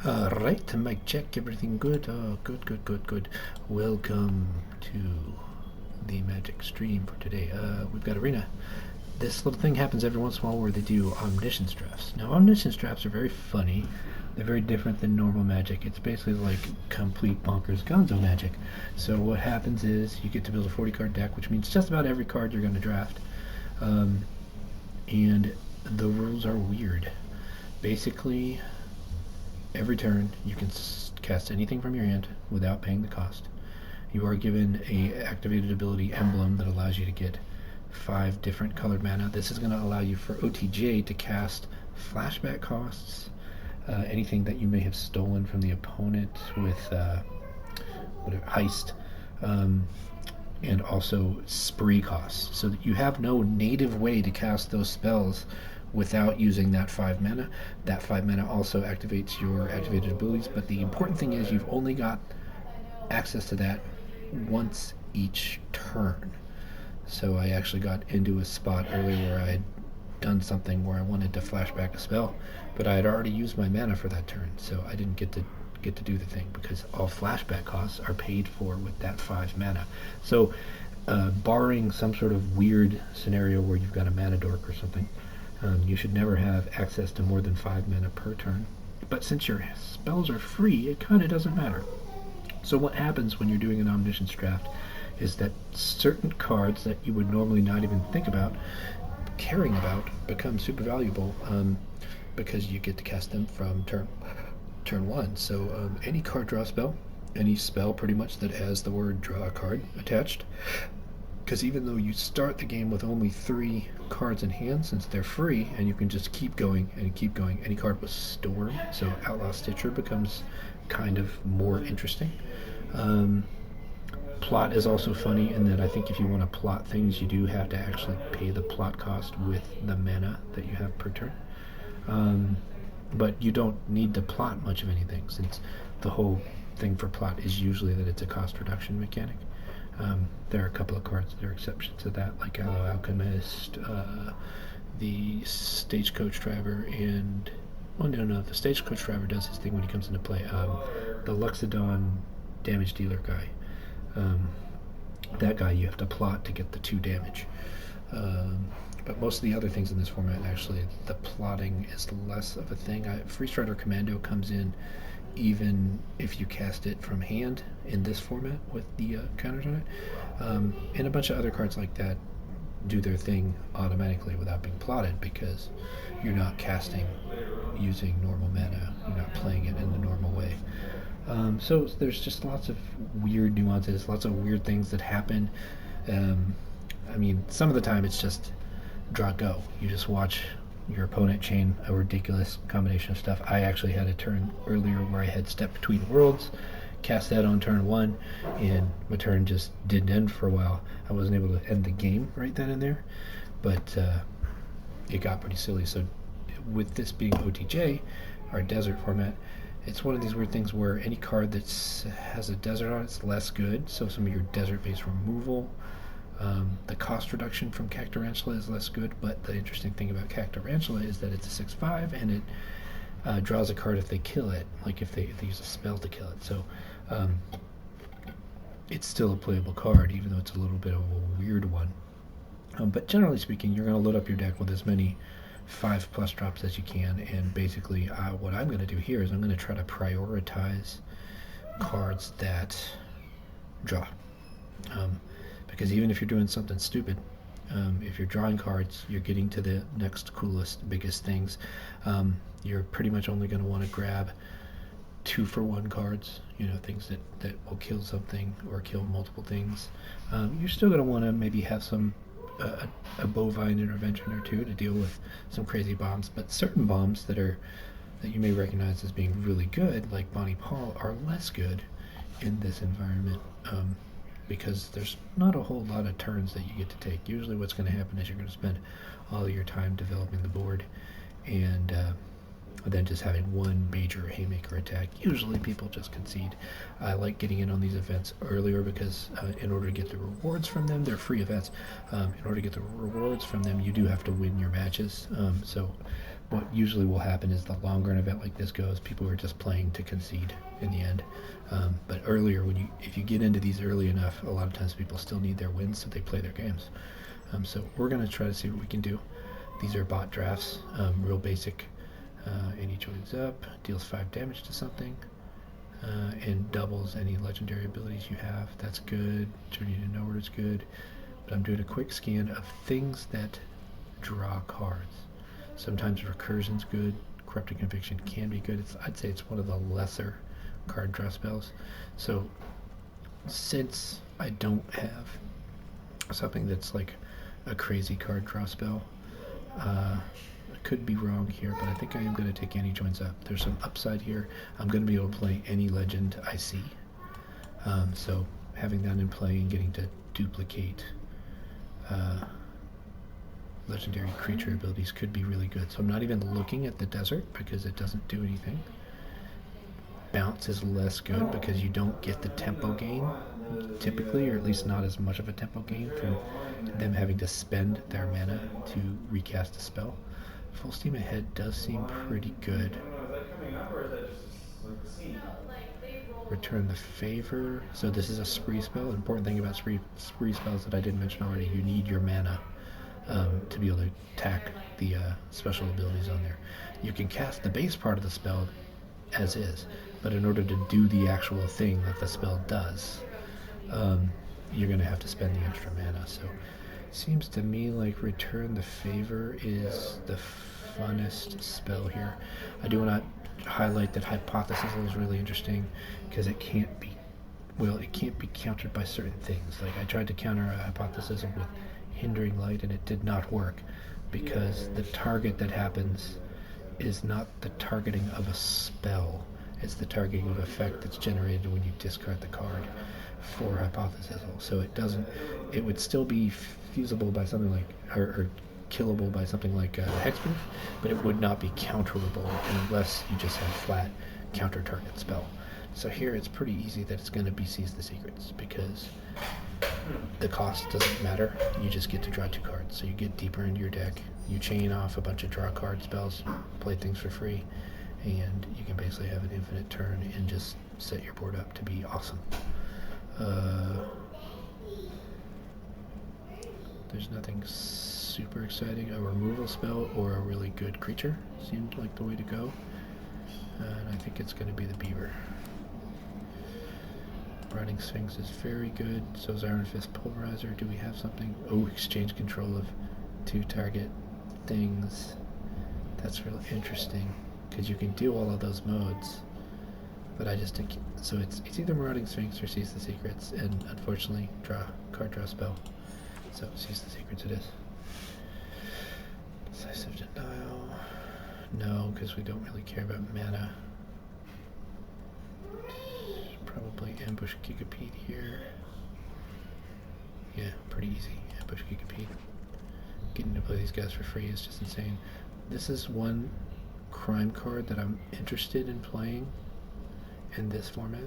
Right, mic check, everything good? Good, good, good, good. Welcome to the Magic stream for today. We've got Arena. This little thing happens every once in a while where they do Omniscience Drafts. Now, Omniscience Drafts are very funny. They're very different than normal Magic. It's basically like complete bonkers gonzo Magic. So what happens is you get to build a 40-card deck, which means just about every card you're going to draft. And the rules are weird. Basically, every turn, you can cast anything from your hand without paying the cost. You are given a activated ability emblem that allows you to get 5 different colored mana. This is going to allow you for OTJ to cast flashback costs, anything that you may have stolen from the opponent with whatever, heist, and also spree costs, so that you have no native way to cast those spells without using that 5 mana. That 5 mana also activates your activated abilities, but the important thing is you've only got access to that once each turn. So I actually got into a spot earlier where I had done something where I wanted to flashback a spell, but I had already used my mana for that turn, so I didn't get to do the thing because all flashback costs are paid for with that 5 mana. So barring some sort of weird scenario where you've got a mana dork or something, you should never have access to more than 5 mana per turn. But since your spells are free, it kind of doesn't matter. So what happens when you're doing an Omniscience Draft is that certain cards that you would normally not even think about caring about become super valuable, because you get to cast them from turn 1. So any card draw spell, any spell pretty much that has the word draw a card attached, because even though you start the game with only 3 cards in hand, since they're free and you can just keep going and keep going, any card with Storm, so Outlaw Stitcher, becomes kind of more interesting. Plot is also funny in that I think if you want to plot things, you do have to actually pay the plot cost with the mana that you have per turn. But you don't need to plot much of anything, since the whole thing for plot is usually that it's a cost reduction mechanic. There are a couple of cards that are exceptions to that, like Aloe Alchemist, the Stagecoach Driver, and... well, no, the Stagecoach Driver does his thing when he comes into play. The Luxodon damage dealer guy. That guy you have to plot to get the 2 damage. But most of the other things in this format, actually, the plotting is less of a thing. Free Strider Commando comes in even if you cast it from hand in this format with the counters on it. And a bunch of other cards like that do their thing automatically without being plotted, because you're not casting using normal mana, you're not playing it in the normal way. So there's just lots of weird nuances, lots of weird things that happen. I mean, some of the time it's just draw go. You just watch your opponent chain a ridiculous combination of stuff. I actually had a turn earlier where I had Step Between Worlds, cast that on turn 1, and my turn just didn't end for a while. I wasn't able to end the game right then and there, but it got pretty silly. So with this being OTJ, our desert format, it's one of these weird things where any card that has a desert on it's less good, so some of your desert-based removal, the cost reduction from Cactarantula is less good, but the interesting thing about Cactarantula is that it's a 6/5 and it draws a card if they kill it, like if they use a spell to kill it. So it's still a playable card, even though it's a little bit of a weird one. But generally speaking, you're going to load up your deck with as many 5+ drops as you can, and basically what I'm going to do here is I'm going to try to prioritize cards that draw. Because even if you're doing something stupid, if you're drawing cards, you're getting to the next coolest, biggest things. You're pretty much only going to want to grab 2-for-1 cards, things that will kill something or kill multiple things. You're still going to want to maybe have a bovine intervention or 2 to deal with some crazy bombs, but certain bombs that you may recognize as being really good, like Bonnie Paul, are less good in this environment. Because there's not a whole lot of turns that you get to take. Usually what's going to happen is you're going to spend all of your time developing the board, and then just having one major haymaker attack. Usually people just concede. I like getting in on these events earlier because in order to get the rewards from them, they're free events. In order to get the rewards from them, you do have to win your matches. So what usually will happen is the longer an event like this goes, people are just playing to concede in the end. But earlier, if you get into these early enough, a lot of times people still need their wins, so they play their games. So we're going to try to see what we can do. These are bot drafts, real basic. Any joins up, deals 5 damage to something, and doubles any legendary abilities you have. That's good. Journey to Nowhere is good. But I'm doing a quick scan of things that draw cards. Sometimes Recursion's good. Corrupting Conviction can be good. I'd say it's one of the lesser card draw spells. So since I don't have something that's like a crazy card draw spell, I could be wrong here, but I think I am going to take Any Joins Up. There's some upside here. I'm going to be able to play any legend I see. So having that in play and getting to duplicate legendary creature abilities could be really good. So I'm not even looking at the desert because it doesn't do anything. Bounce is less good because you don't get the tempo gain typically, or at least not as much of a tempo gain from them having to spend their mana to recast a spell. Full Steam Ahead does seem pretty good. Return the Favor. So this is a spree spell. The important thing about spree spells that I didn't mention already, you need your mana to be able to attack the special abilities on there. You can cast the base part of the spell as is, but in order to do the actual thing that the spell does, you're going to have to spend the extra mana. So it seems to me like Return the Favor is the funnest spell here. I do want to highlight that Hypothesis is really interesting because it can't be countered by certain things. Like I tried to counter a Hypothesis with Hindering Light and it did not work because the target that happens is not the targeting of a spell. It's the targeting of effect that's generated when you discard the card for Hypothesis. So it would still be feasible by something like, or killable by something like Hexproof, but it would not be counterable unless you just have flat counter target spell. So here it's pretty easy that it's going to be Seize the Secrets because the cost doesn't matter. You just get to draw 2 cards. So you get deeper into your deck, you chain off a bunch of draw card spells, play things for free, and you can basically have an infinite turn and just set your board up to be awesome. There's nothing super exciting. A removal spell or a really good creature seemed like the way to go. And I think it's going to be the Beaver. Riding Sphinx is very good. So is Iron Fist Pulverizer. Do we have something? Oh, exchange control of 2 target things. That's really interesting because you can do all of those modes. But I just think so. It's either Marauding Sphinx or Seize the Secrets, and unfortunately, card draw spell. So Seize the Secrets it is. Decisive Denial. No, because we don't really care about mana. Probably Ambush Gigapede here. Yeah, pretty easy. Ambush Gigapede. Getting to play these guys for free is just insane. This is one crime card that I'm interested in playing in this format.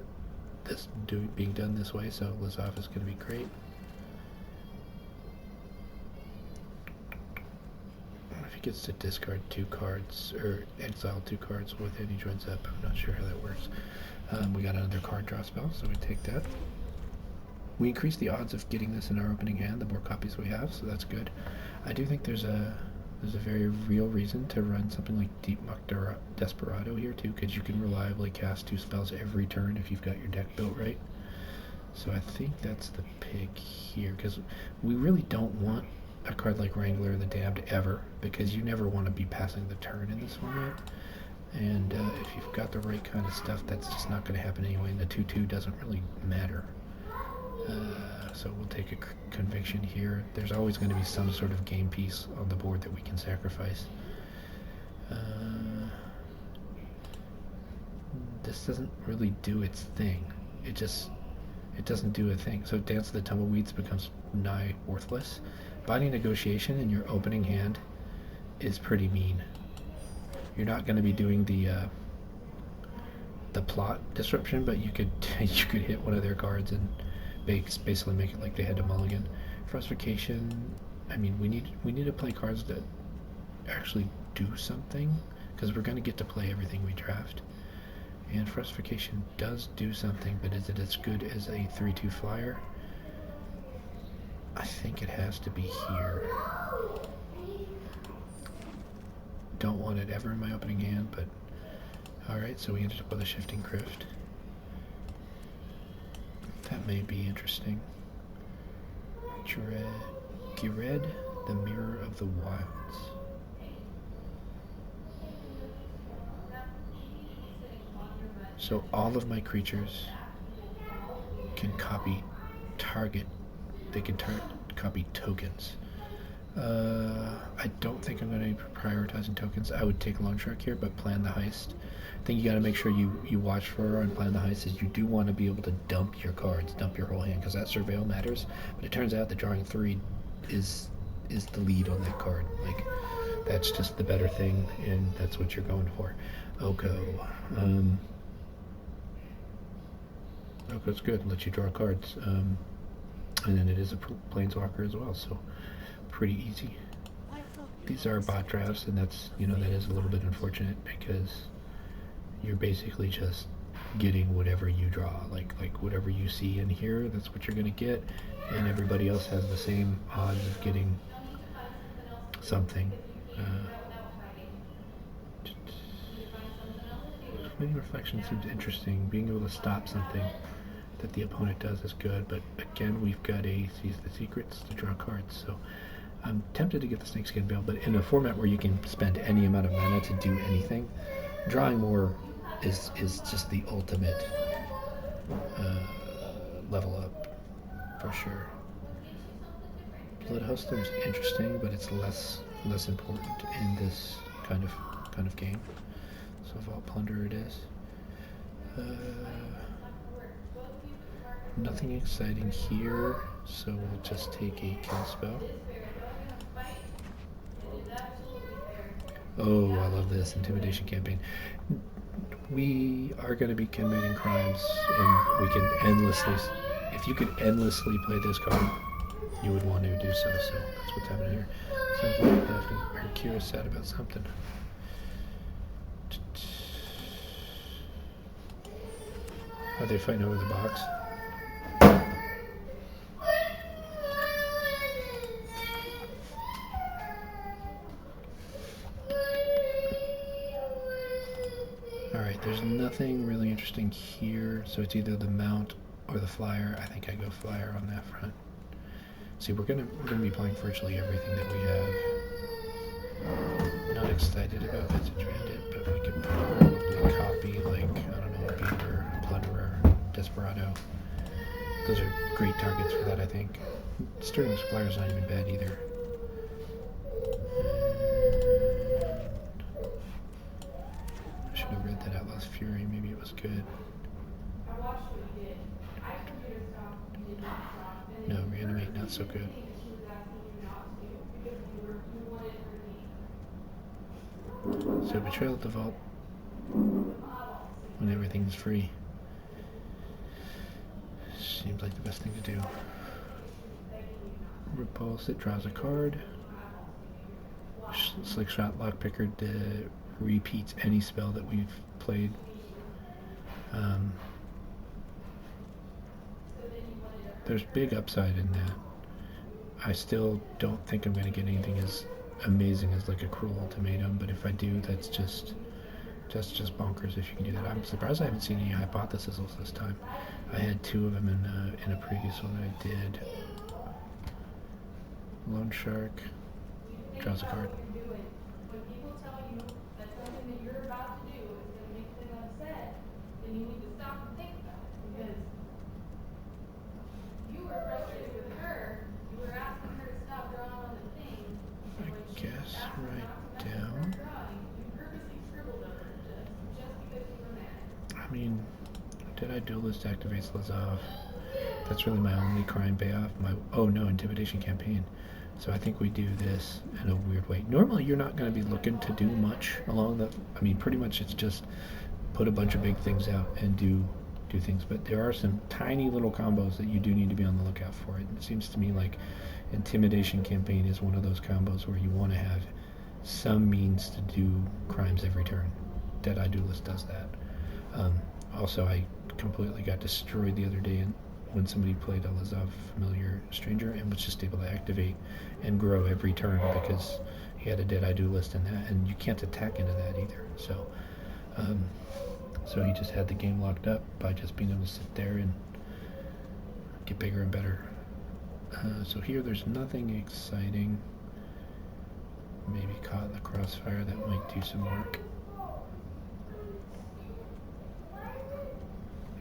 This being done this way, so Lazav is going to be great. If he gets to discard 2 cards or exile 2 cards with Any Joins Up, I'm not sure how that works. We got another card draw spell, so we take that. We increase the odds of getting this in our opening hand the more copies we have, so that's good. I do think there's a very real reason to run something like Deep Muck Desperado here too, because you can reliably cast 2 spells every turn if you've got your deck built right. So I think that's the pick here, because we really don't want a card like Wrangler of the Damned ever, because you never want to be passing the turn in this format. And if you've got the right kind of stuff, that's just not going to happen anyway, and the 2/2 doesn't really matter. So we'll take a Conviction here. There's always going to be some sort of game piece on the board that we can sacrifice. This doesn't really do its thing. It doesn't do a thing. So Dance of the Tumbleweeds becomes nigh worthless. Binding Negotiation in your opening hand is pretty mean. You're not going to be doing the plot disruption, but you could hit one of their cards and basically make it like they had a mulligan. Frustrication. I mean, we need to play cards that actually do something, because we're going to get to play everything we draft. And Frustification does do something, but is it as good as a 3/2 flyer? I think it has to be here. Don't want it ever in my opening hand, but alright, so we ended up with a Shifting Crypt. That may be interesting. Gired, the Mirror of the Wilds. So all of my creatures can copy target. They can copy tokens. I don't think I'm going to be prioritizing tokens. I would take Loan Shark here, but Plan the Heist. I think you got to make sure you watch for on Plan the Heist is you do want to be able to dump your cards, dump your whole hand, because that Surveil matters. But it turns out that drawing 3 is the lead on that card. Like, that's just the better thing, and that's what you're going for. Oko. Oko's good. Lets you draw cards. And then it is a Planeswalker as well, so pretty easy. These are bot drafts, and that's, that is a little bit unfortunate because you're basically just getting whatever you draw, like whatever you see in here, that's what you're gonna get, and everybody else has the same odds of getting something. Many Reflections seems interesting. Being able to stop something that the opponent does is good, but again, we've got a Seize the Secrets to draw cards, so I'm tempted to get the Snakeskin Veil, but in a format where you can spend any amount of mana to do anything, drawing more is just the ultimate level up, for sure. Bloodhost is interesting, but it's less important in this kind of game. So Vault Plunder it is. Nothing exciting here, so we'll just take a kill spell. Oh, I love this Intimidation Campaign. We are going to be committing crimes, and we can endlessly, if you could endlessly play this card, you would want to do so, so that's what's happening here. Sounds like Daphne or Kira's sad about something. Are they fighting over the box? Alright, there's nothing really interesting here, so it's either the mount or the flyer. I think I go flyer on that front. See, we're gonna be playing virtually everything that we have. Not excited about Vintage Bandit, but we could probably copy, like, I don't know, Beaver, Plunderer, Desperado. Those are great targets for that, I think. Sterling Flyer's not even bad either. I should have read that Outlaw's Fury, maybe it was good. No, Reanimate, not so good. So Betrayal at the Vault when everything's free seems like the best thing to do. Repulse, it draws a card. Slick Shot Lockpicker repeats any spell that we've played. There's big upside in that. I still don't think I'm going to get anything as amazing as like a Cruel Ultimatum, but if I do, that's just bonkers if you can do that. I'm surprised I haven't seen any Hypotheses this time. I had 2 of them in a previous one that I did. Loan Shark draws a card. I guess right down. I mean, did I Duelist activates Lazov? That's really my only crime payoff. Oh no, Intimidation Campaign. So I think we do this in a weird way. Normally you're not going to be looking to do much along the, I mean pretty much it's just put a bunch of big things out and do things, but there are some tiny little combos that you do need to be on the lookout for. It seems to me like Intimidation Campaign is one of those combos where you want to have some means to do crimes every turn. Dead-Eye Duelist does that. Also, I completely got destroyed the other day when somebody played a Lazov Familiar Stranger and was just able to activate and grow every turn because he had a Dead-Eye Duelist in that, and you can't attack into that either. So he just had the game locked up by just being able to sit there and get bigger and better. So here there's nothing exciting. Maybe caught in the crossfire, that might do some work.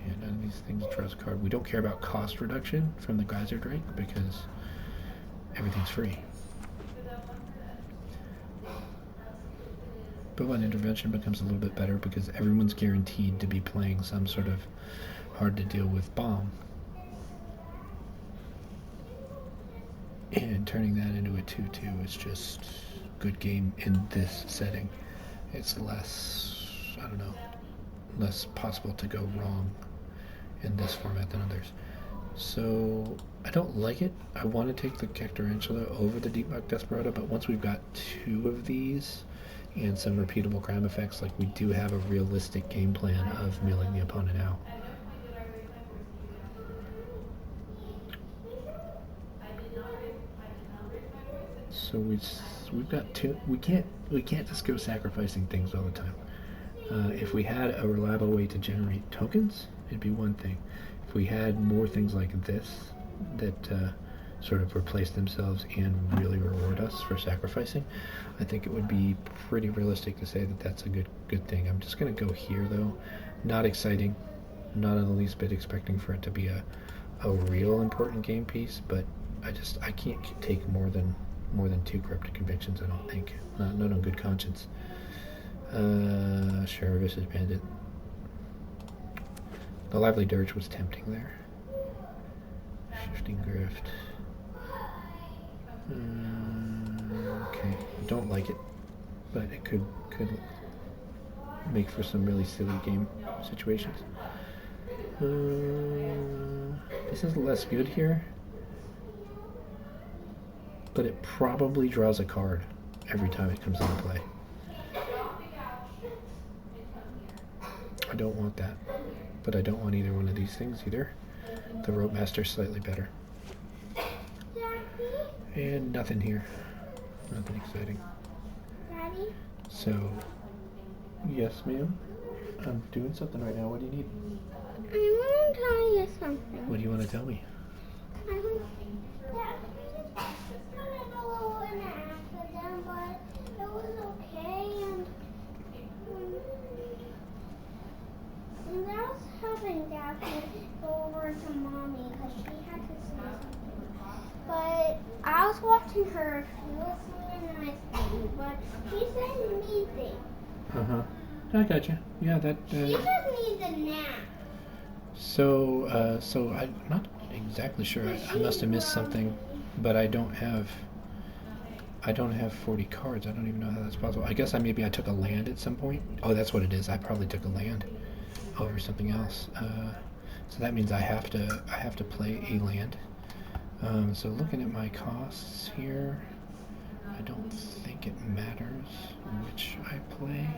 And none of these things draws a card. We don't care about cost reduction from the Geyser Drake because everything's free. But when intervention becomes a little bit better because everyone's guaranteed to be playing some sort of hard to deal with bomb. And turning that into a 2-2 is just good game in this setting. It's less, I don't know, less possible to go wrong in this format than others. So I don't like it. I want to take the Tarantula over the Deep Buck Desperado, but once we've got two of these and some repeatable crime effects, like, we do have a realistic game plan of milling the opponent out. So we've got two. We can't just go sacrificing things all the time. If we had a reliable way to generate tokens, it'd be one thing. If we had more things like this that sort of replace themselves and really reward us for sacrificing, I think it would be pretty realistic to say that that's a good thing. I'm just going to go here though. Not exciting, not in the least bit expecting for it to be a real important game piece, but I can't take more than 2 Corrupted Convictions, I don't think. Not on good conscience. Sheriff versus Bandit. The Lively Dirge was tempting there. Shifting Grift. Okay, don't like it, but it could make for some really silly game situations. This is less good here, but it probably draws a card every time it comes into play. I don't want that, but I don't want either one of these things either. The Rope Master's slightly better. And nothing here. Nothing exciting. Daddy? So, yes, ma'am? I'm doing something right now. What do you need? I want to tell you something. What do you want to tell me? Yeah, we just got in a little in an accident, but it was okay, and I was helping Daphne go over to Mommy because she had to say something. But I was watching her. She was saying a nice thing, but she said mean thing. Uh-huh. I gotcha. Yeah, that... She just needs a nap. So I'm not exactly sure. I must have missed something, but I don't have 40 cards. I don't even know how that's possible. I guess maybe I took a land at some point. Oh, that's what it is. I probably took a land over something else. So that means I have to play a land. So looking at my costs here, I don't think it matters which I play.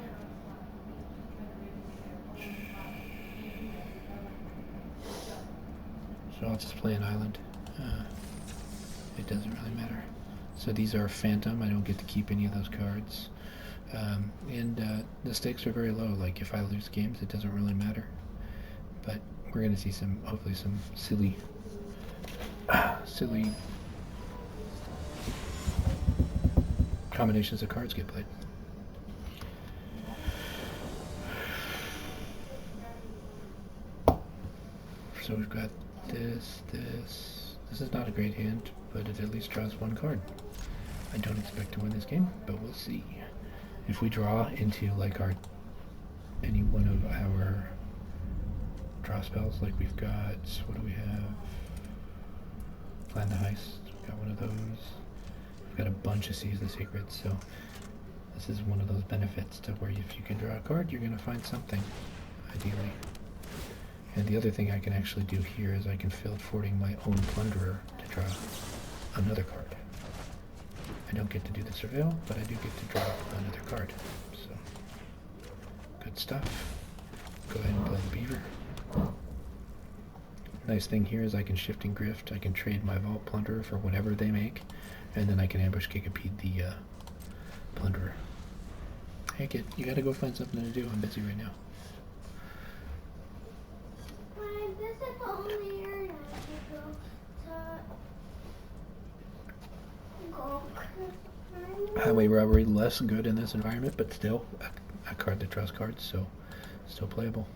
So I'll just play an island. It doesn't really matter. So these are Phantom. I don't get to keep any of those cards. And the stakes are very low. Like, if I lose games, it doesn't really matter. But we're going to see hopefully some silly combinations of cards get played. So we've got this. This is not a great hand, but it at least draws one card. I don't expect to win this game, but we'll see. If we draw into like any one of our draw spells, like we've got, what do we have? Plan the Heist, we've got one of those. We've got a bunch of Seize the Secrets, so this is one of those benefits to where if you can draw a card, you're going to find something, ideally. And the other thing I can actually do here is I can field forwarding my own Plunderer to draw another card. I don't get to do the surveil, but I do get to draw another card. So, good stuff. Go ahead and play the beaver. Nice thing here is I can shift and grift. I can trade my Vault Plunderer for whatever they make, and then I can ambush Gigapede the Plunderer. Hey kid, you gotta go find something to do. I'm busy right now. This is the only area I can go to. Highway robbery, less good in this environment, but still a card that draws cards, so still playable.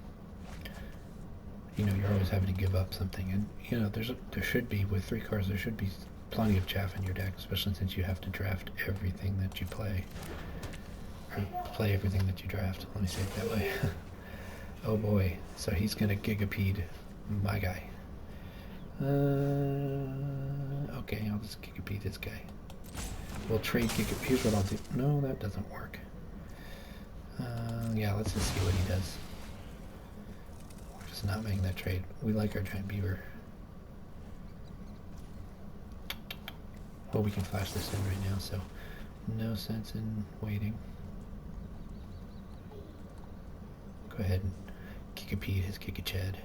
You know, you're always having to give up something, and you know there should be, with 3 cards, there should be plenty of chaff in your deck, especially since you have to draft everything that you play, or play everything that you draft. Let me say it that way. Oh boy, so he's gonna Gigapede my guy. Okay, I'll just Gigapede this guy. We'll trade Gigapede. Here's what I'll do. No, that doesn't work. Yeah, let's just see what he does. We're just not making that trade. We like our giant beaver. Well, we can flash this in right now, so no sense in waiting. Go ahead and Gigapede his Gigachad.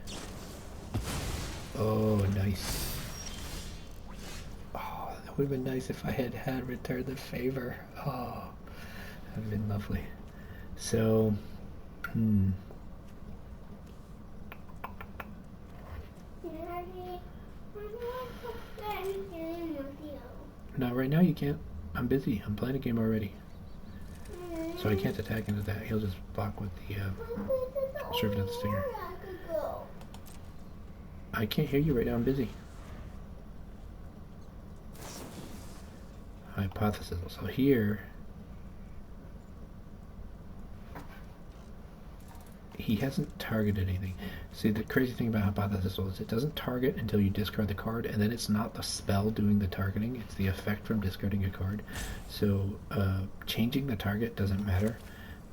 Oh, nice. Oh, that would have been nice if I had returned the favor. Oh, that would have been lovely. So, No, right now you can't. I'm busy. I'm playing a game already. So I can't attack into that. He'll just block with the Servant of the Stinger. I can't hear you right now. I'm busy. Hypothesis. So here, he hasn't targeted anything. See, the crazy thing about Hypothesis is it doesn't target until you discard the card, and then it's not the spell doing the targeting, it's the effect from discarding a card. So changing the target doesn't matter,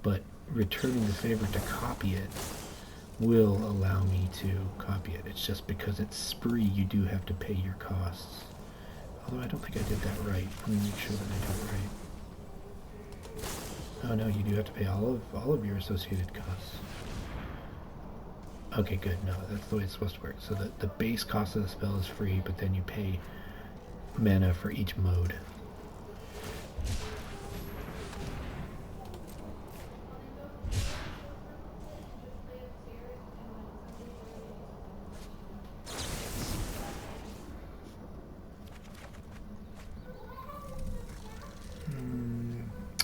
but returning the favor to copy it will allow me to copy it. It's just because it's spree, you do have to pay your costs. Although I don't think I did that right. Let me make sure that I do it right. Oh no, you do have to pay all of your associated costs. Okay, good. No, that's the way it's supposed to work. So the base cost of the spell is free, but then you pay mana for each mode.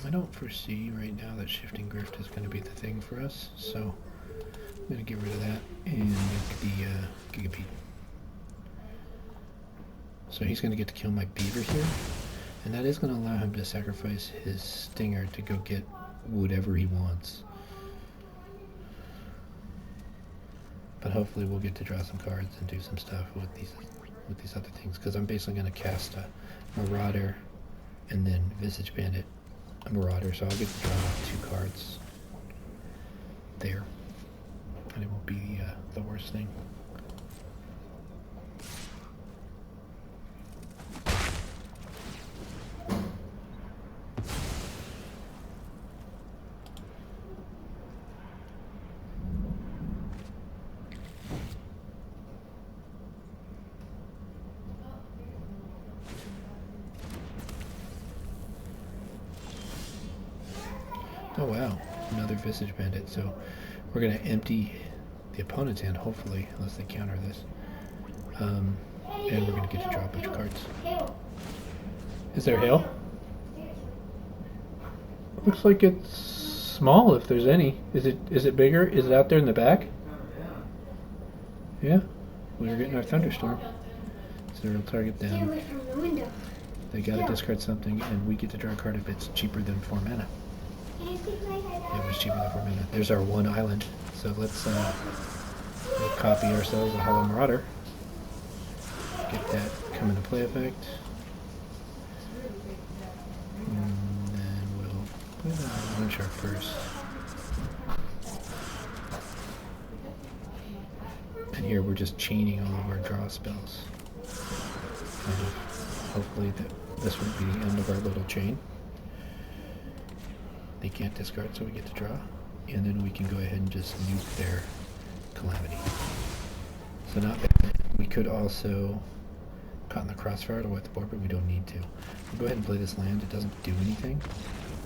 I don't foresee right now that Shifting Grift is going to be the thing for us, so I'm going to get rid of that and make the Gigapede. So he's going to get to kill my beaver here, and that is going to allow him to sacrifice his stinger to go get whatever he wants. But hopefully we'll get to draw some cards and do some stuff with these other things, because I'm basically going to cast a Marauder and then Visage Bandit a Marauder, so I'll get to draw 2 cards there, and it won't be the worst thing. Oh wow, another Visage Bandit. So we're going to empty the opponent's hand, hopefully, unless they counter this. And we're going to get to draw a bunch of cards. Is there hail? Looks like it's small, if there's any. Is it bigger? Is it out there in the back? Yeah, we're getting our thunderstorm. So it'll target them. They gotta discard something, and we get to draw a card if it's cheaper than 4 mana. It was cheaper than 4 mana. There's our 1 island. So let's we'll copy ourselves a Hollow Marauder. Get that come into play effect. And then we'll put on 1 shark first. And here we're just chaining all of our draw spells. hopefully this won't be the end of our little chain. They can't discard, so we get to draw. And then we can go ahead and just nuke their Calamity. So not bad. We could also caught in the crossfire to wipe the board, but we don't need to. We'll go ahead and play this land. It doesn't do anything.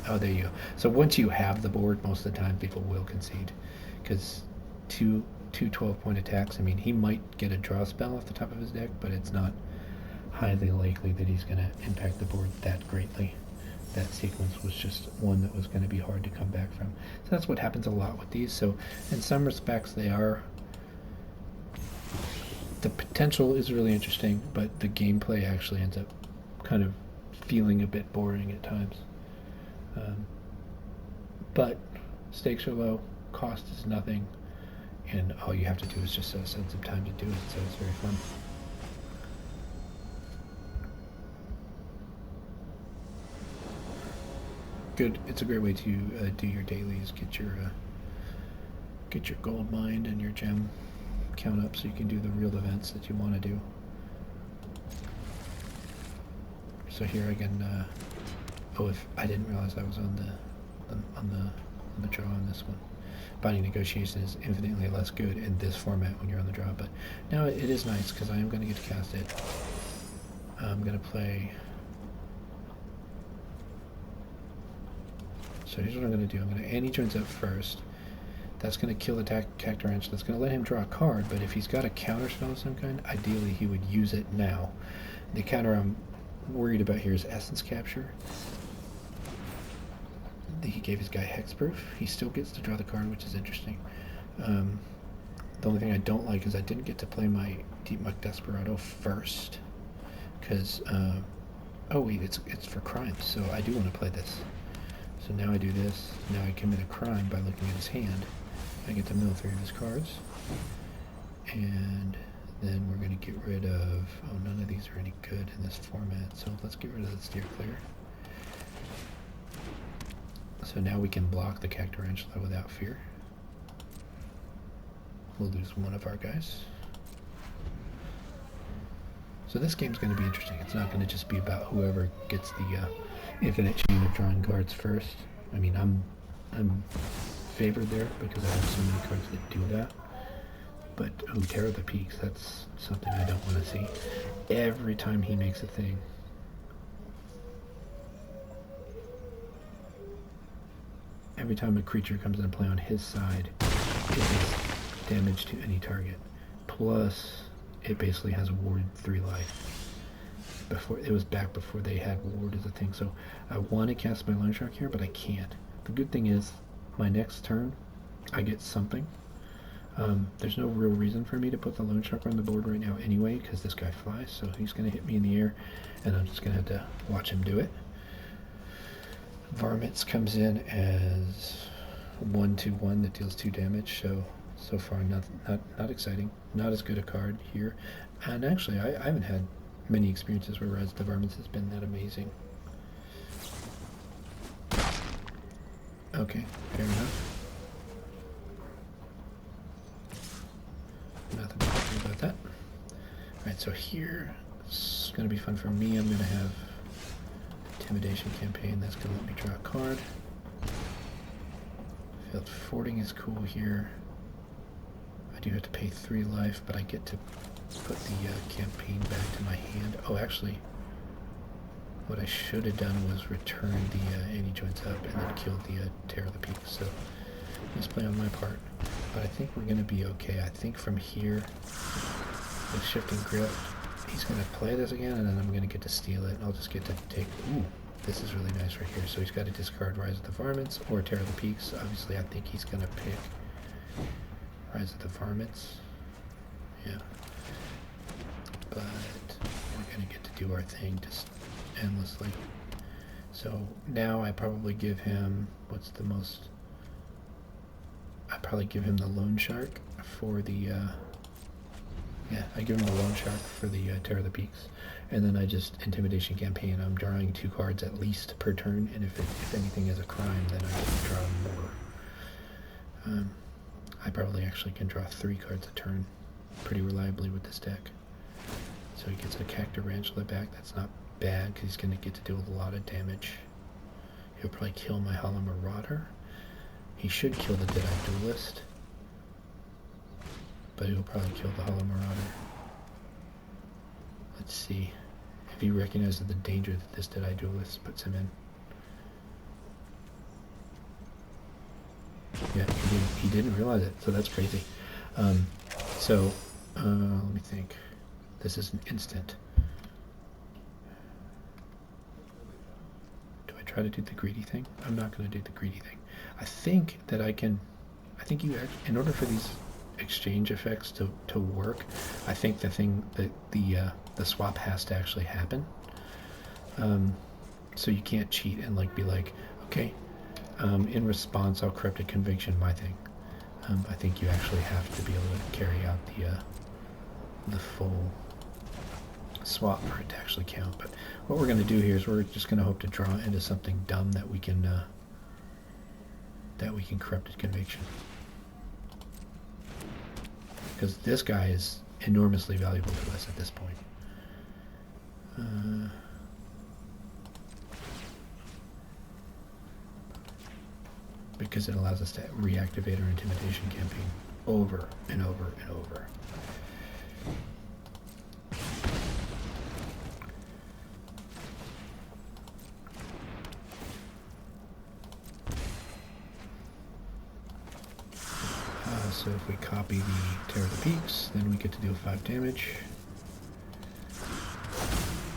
Oh, there you go. So once you have the board, most of the time people will concede. Because two 12-point attacks, I mean, he might get a draw spell off the top of his deck, but it's not highly likely that he's going to impact the board that greatly. That sequence was just one that was going to be hard to come back from. So that's what happens a lot with these. So in some respects they are... The potential is really interesting, but the gameplay actually ends up kind of feeling a bit boring at times. But stakes are low, cost is nothing, and all you have to do is just spend some time to do it, so it's very fun. Good. It's a great way to do your dailies, get your gold mined and your gem count up so you can do the real events that you want to do. So here I can, oh, if I didn't realize I was on the draw on this one. Binding Negotiation is infinitely less good in this format when you're on the draw, but now it is nice because I am going to get to cast it. I'm going to play... So here's what I'm going to do. I'm going to Annie joins up first. That's going to kill the Cactus Ranch. That's going to let him draw a card, but if he's got a counter spell of some kind, ideally he would use it now. The counter I'm worried about here is Essence Capture. He gave his guy Hexproof. He still gets to draw the card, which is interesting. The only thing I don't like is I didn't get to play my Deep Muck Desperado first. Because, oh wait, it's for crime, so I do want to play this. So now I do this. Now I commit a crime by looking at his hand. I get to mill 3 of his cards. And then we're going to get rid of... Oh, none of these are any good in this format, so let's get rid of the Steer Clear. So now we can block the Cactus Tarantula without fear. We'll lose one of our guys. So this game's going to be interesting. It's not going to just be about whoever gets the infinite chain of drawing cards first. I mean, I'm favored there because I have so many cards that do that. But, oh, Terror of the Peaks, that's something I don't want to see. Every time he makes a thing. Every time a creature comes into play on his side, it does damage to any target. Plus, it basically has ward 3 life. Before it was back before they had ward as a thing, so I want to cast my Loan Shark here, but I can't. The good thing is, my next turn, I get something. There's no real reason for me to put the Loan Shark on the board right now anyway, because this guy flies, so he's going to hit me in the air, and I'm just going to have to watch him do it. Varmints comes in as 1/1 that deals 2 damage, so far not exciting. Not as good a card here. And actually, I haven't had many experiences where Rise of the Varmints has been that amazing. Okay, fair enough. Nothing to do about that. Alright, so here, it's going to be fun for me. I'm going to have Intimidation Campaign. That's going to let me draw a card. Field Fording is cool here. I do have to pay 3 life, but I get to put the campaign back to my hand. Oh, actually, what I should have done was return the Annie Joins Up and then kill the Terror of the Peaks. So, misplay on my part. But I think we're going to be okay. I think from here, with Shifting Grip, he's going to play this again, and then I'm going to get to steal it, and I'll just get to take... Ooh, this is really nice right here. So he's got to discard Rise of the Varmints or Terror of the Peaks. Obviously, I think he's going to pick Rise of the Varmints. Yeah. But we're going to get to do our thing just endlessly. So now I probably give him... What's the most... I probably give him the Loan Shark for the... Yeah, I give him a Loan Shark for the Terror of the Peaks, and then I just Intimidation Campaign. I'm drawing 2 cards at least per turn, and if anything is a crime, then I can draw more. I probably actually can draw 3 cards a turn pretty reliably with this deck. So he gets a Cactus Tarantula back. That's not bad because he's going to get to do a lot of damage. He'll probably kill my Hollow Marauder. He should kill the Deadeye Duelist. But he'll probably kill the Hollow Marauder. Let's see if he recognizes the danger that this Deadeye Duelist puts him in. Yeah, he didn't realize it, so that's crazy. Let me think. This is an instant. Do I try to do the greedy thing? I'm not going to do the greedy thing. I think that I can... I think you actually, in order for these exchange effects to work, I think the swap has to actually happen. So you can't cheat and like be like, okay, in response I'll corrupted conviction my thing. I think you actually have to be able to carry out the full swap for it to actually count. But what we're going to do here is we're just going to hope to draw into something dumb that we can corrupted conviction. Because this guy is enormously valuable to us at this point. Because it allows us to reactivate our intimidation campaign over and over and over. So if we copy the Terror of the Peaks, then we get to deal 5 damage.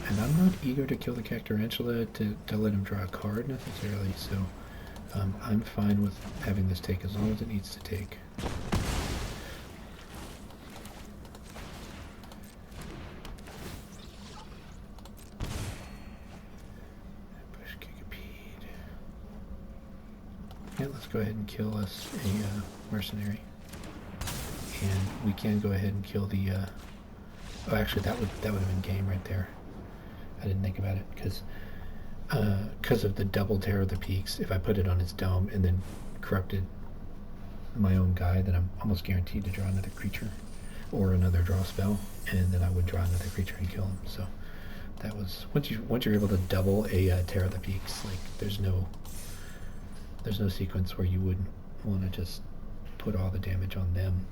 And I'm not eager to kill the Cactarantula to let him draw a card necessarily, so I'm fine with having this take as long as it needs to take. Yeah, let's go ahead and kill us a mercenary. And we can go ahead and kill the... oh, actually, that would have been game right there. I didn't think about it, because of the double Terror of the Peaks. If I put it on his dome and then corrupted my own guy, then I'm almost guaranteed to draw another creature or another draw spell, and then I would draw another creature and kill him. So that was once you're able to double a Terror of the Peaks, like there's no sequence where you wouldn't want to just put all the damage on them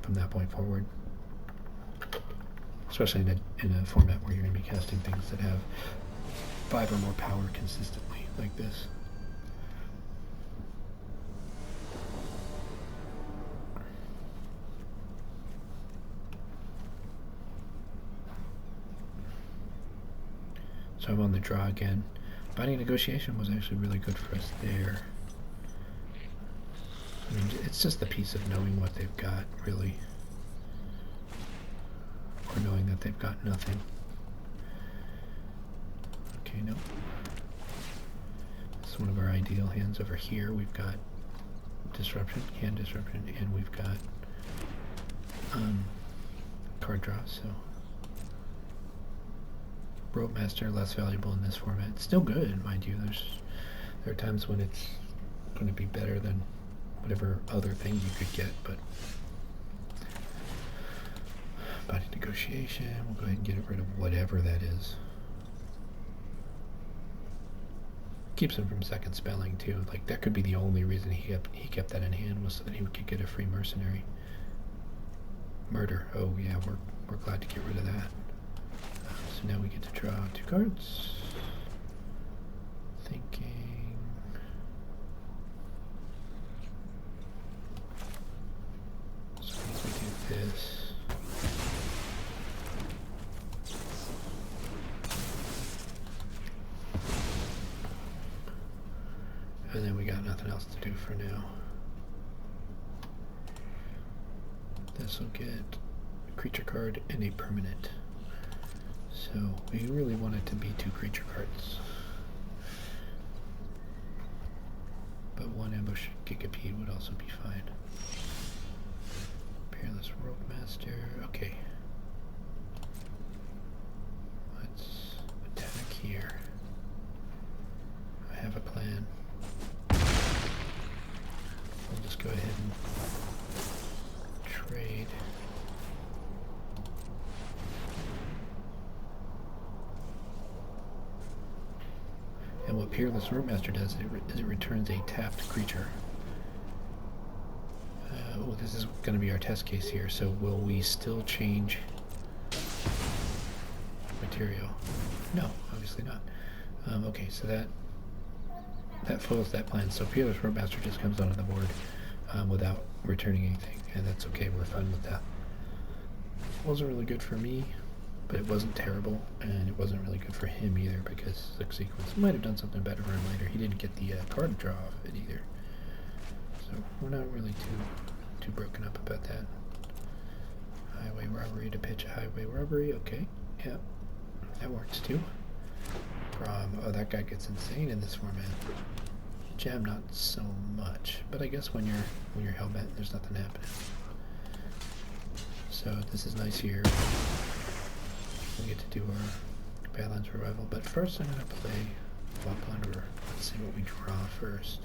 from that point forward. Especially in a format where you're going to be casting things that have 5 or more power consistently, like this. So I'm on the draw again. Binding Negotiation was actually really good for us there. I mean, it's just the piece of knowing what they've got, really. Or knowing that they've got nothing. Okay, no. This is one of our ideal hands over here. We've got Disruption, Hand Disruption, and we've got card draw, so... Rope Master, less valuable in this format. It's still good, mind you. There are times when it's going to be better than whatever other thing you could get, but Binding Negotiation, we'll go ahead and get rid of whatever that is. Keeps him from second spelling too. Like that could be the only reason he kept that in hand, was so that he could get a free mercenary. Murder. Oh yeah, we're glad to get rid of that. So now we get to draw 2 cards. Thinking. So if we do this. And then we got nothing else to do for now. This will get a creature card and a permanent. So we really want it to be 2 creature cards. But 1 Ambush Gigapede would also be fine. Peerless Rope Master. Okay. Let's attack here. I have a plan. We'll just go ahead and trade. Peerless Swordmaster does is it returns a tapped creature. Oh, this is going to be our test case here, so will we still change material? No, obviously not. Okay, so that foils that plan. So Peerless Swordmaster just comes onto the board without returning anything, and that's okay, we're fine with that. Wasn't really good for me, but it wasn't terrible, and it wasn't really good for him either, because Six Sequence might have done something better for him later. He didn't get the card draw off it either. So we're not really too broken up about that. Highway robbery to pitch a highway robbery, okay. Yep, that works too. Oh, that guy gets insane in this format. Jam not so much, but I guess when you're hellbent, there's nothing happening. So this is nice here. We get to do our Badlands Revival, but first I'm gonna play Law Plunderer. Let's see what we draw first.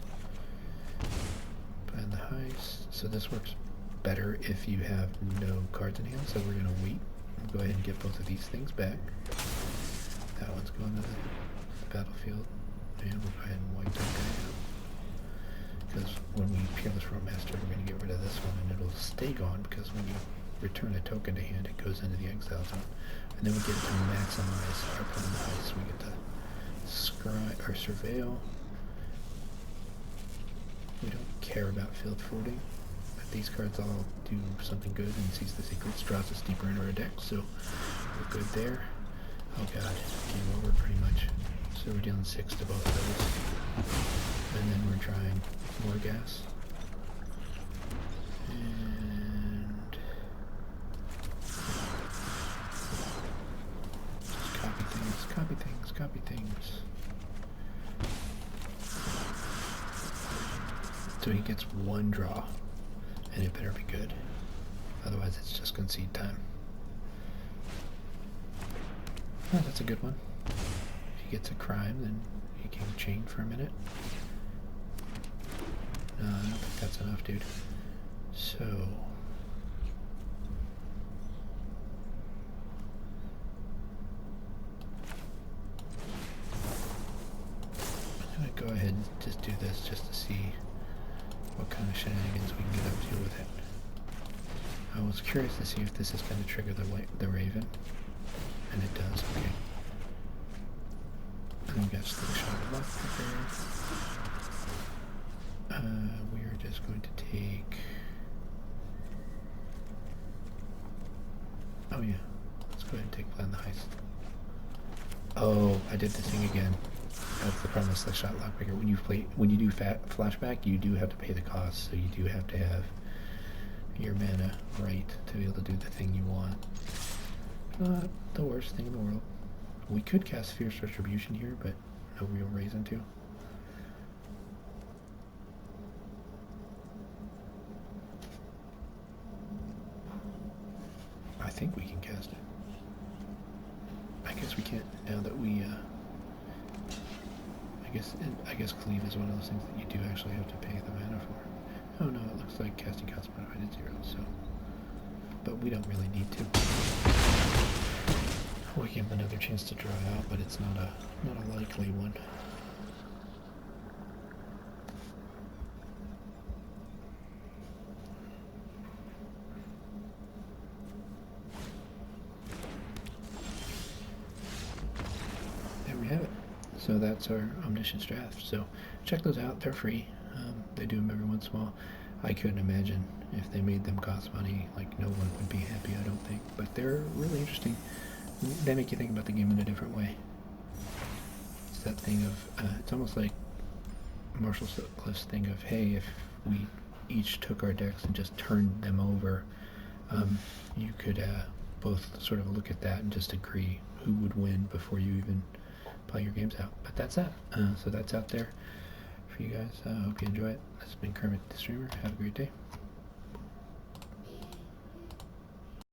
Plan the heist. So this works better if you have no cards in hand, so we're gonna wait. We'll go ahead and get both of these things back. That one's going to the battlefield, and we'll go ahead and wipe that guy out. Because when we Peerless Swordmaster, we're going to get rid of this one, and it'll stay gone, because when you return a token to hand, it goes into the exile zone. And then we get to maximize our plan the heist. We get to scry or surveil. We don't care about field forwarding, but these cards all do something good, and Seize the Secrets draws us deeper into our deck, so we're good there. Oh god, game over pretty much. So we're dealing 6 to both of those. And then we're trying more gas. And just copy things, copy things, copy things. So he gets one draw, and it better be good. Otherwise it's just concede time. Oh, that's a good one. If he gets a crime, then he can chain for a minute. No, I don't think that's enough, dude. So I'm gonna go ahead and just do this just to see what kind of shenanigans we can get up to with it. I was curious to see if this is going to trigger the Raven. And it does, okay. And we got Slingshot left there. We are just going to take... Oh yeah, let's go ahead and take Plan the Heist. Oh, I did the thing again. That's the problem with Slingshot Lockpicker. When you do flashback, you do have to pay the cost, so you do have to have your mana right to be able to do the thing you want. Not the worst thing in the world. We could cast Fierce Retribution here, but no real reason to. I think we can cast it. I guess we can't now that we, I guess Cleave is one of those things that you do actually have to pay the mana for. Oh no, it looks like casting cost modified at 0, so. But we don't really need to. We give them another chance to draw out, but it's not a likely one. There we have it. So that's our Omniscience Draft. So check those out. They're free. They do them every once in a while. I couldn't imagine if they made them cost money, like no one would be happy, I don't think. But they're really interesting. They make you think about the game in a different way. It's that thing of, it's almost like Marshall Sutcliffe's thing of, hey, if we each took our decks and just turned them over, you could both sort of look at that and just agree who would win before you even play your games out. But that's that. So that's out there for you guys. I hope you enjoy it. This has been Kermit the Streamer. Have a great day.